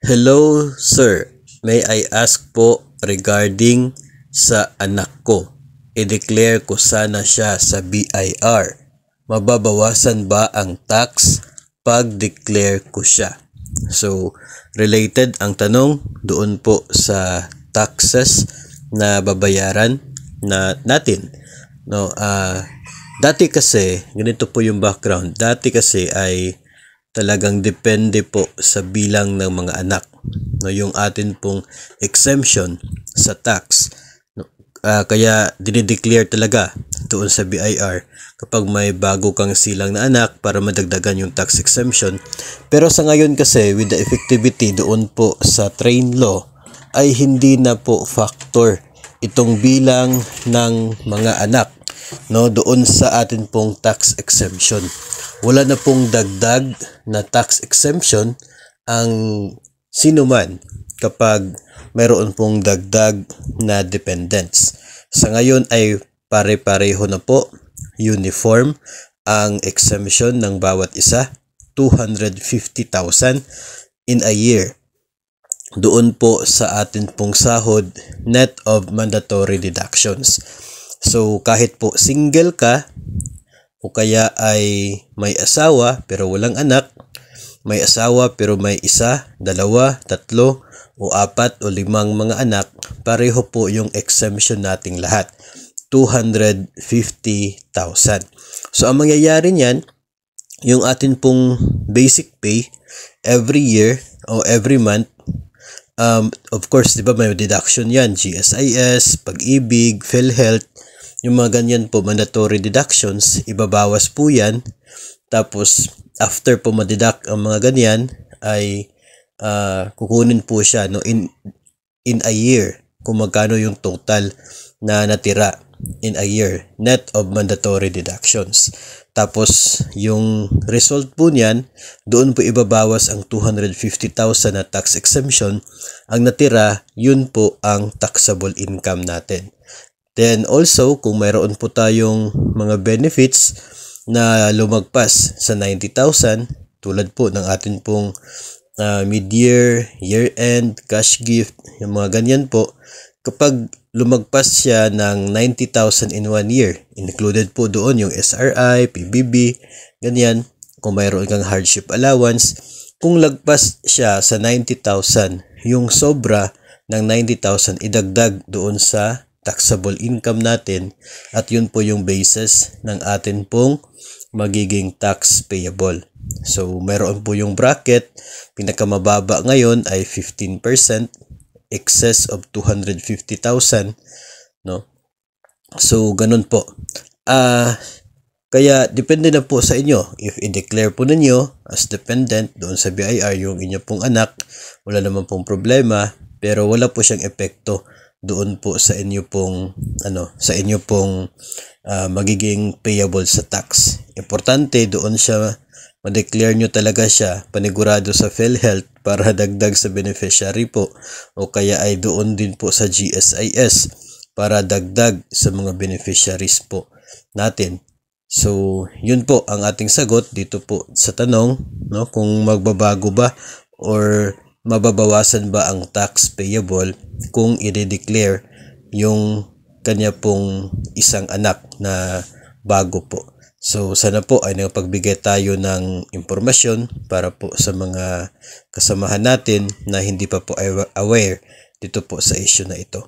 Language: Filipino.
Hello, sir. May I ask po regarding sa anak ko. I-declare ko sana siya sa BIR. Mababawasan ba ang tax pag declare ko siya? So, related ang tanong doon po sa taxes na babayaran natin. No, dati kasi ganito po yung background. Dati kasi ay talagang depende po sa bilang ng mga anak, no, yung atin pong exemption sa tax, no. Kaya dinideclare talaga doon sa BIR kapag may bago kang silang na anak para madagdagan yung tax exemption. Pero sa ngayon kasi with the effectivity doon po sa train law ay hindi na po factor itong bilang ng mga anak, no, doon sa atin pong tax exemption. Wala na pong dagdag na tax exemption ang sino man kapag mayroon pong dagdag na dependents. Sa ngayon ay pare-pareho na po, uniform ang exemption ng bawat isa, 250,000 in a year. Doon po sa atin pong sahod net of mandatory deductions. So kahit po single ka o kaya ay may asawa pero walang anak, may asawa pero may isa, dalawa, tatlo o apat o limang mga anak, pareho po yung exemption nating lahat, 250,000. So ang mangyayari niyan, yung atin pong basic pay every year o every month, of course, di ba may deduction yan, GSIS, Pag-ibig, PhilHealth, yung mga ganyan po, mandatory deductions, ibabawas po yan. Tapos, after po ma-deduct ang mga ganyan, ay kukunin po siya, no, in a year, kung magkano yung total na natira in a year, net of mandatory deductions. Tapos, yung result po niyan, doon po ibabawas ang 250,000 na tax exemption. Ang natira, yun po ang taxable income natin. Then also, kung mayroon po tayong mga benefits na lumagpas sa 90,000, tulad po ng atin pong mid-year, year-end, cash gift, yung mga ganyan po, kapag lumagpas siya ng 90,000 in 1 year, included po doon yung SRI, PBB, ganyan, kung mayroon kang hardship allowance, kung lagpas siya sa 90,000, yung sobra ng 90,000 idagdag doon sa taxable income natin at yun po yung basis ng atin pong magiging tax payable. So, mayroon po yung bracket, pinakamababa ngayon ay 15%, excess of 250,000, no? So, ganun po. Kaya, depende na po sa inyo. If i-declare po ninyo as dependent doon sa BIR yung inyo pong anak, wala naman pong problema, pero wala po siyang epekto doon po sa inyo pong magiging payable sa tax. Importante doon siya ma-declare nyo talaga siya panigurado sa PhilHealth para dagdag sa beneficiary po, o kaya ay doon din po sa GSIS para dagdag sa mga beneficiaries po natin. So, yun po ang ating sagot dito po sa tanong, no, kung magbabago ba or mababawasan ba ang tax payable kung i-declare yung kanya pong isang anak na bago po. So, sana po ay nakapagbigay tayo ng impormasyon para po sa mga kasamahan natin na hindi pa po aware dito po sa issue na ito.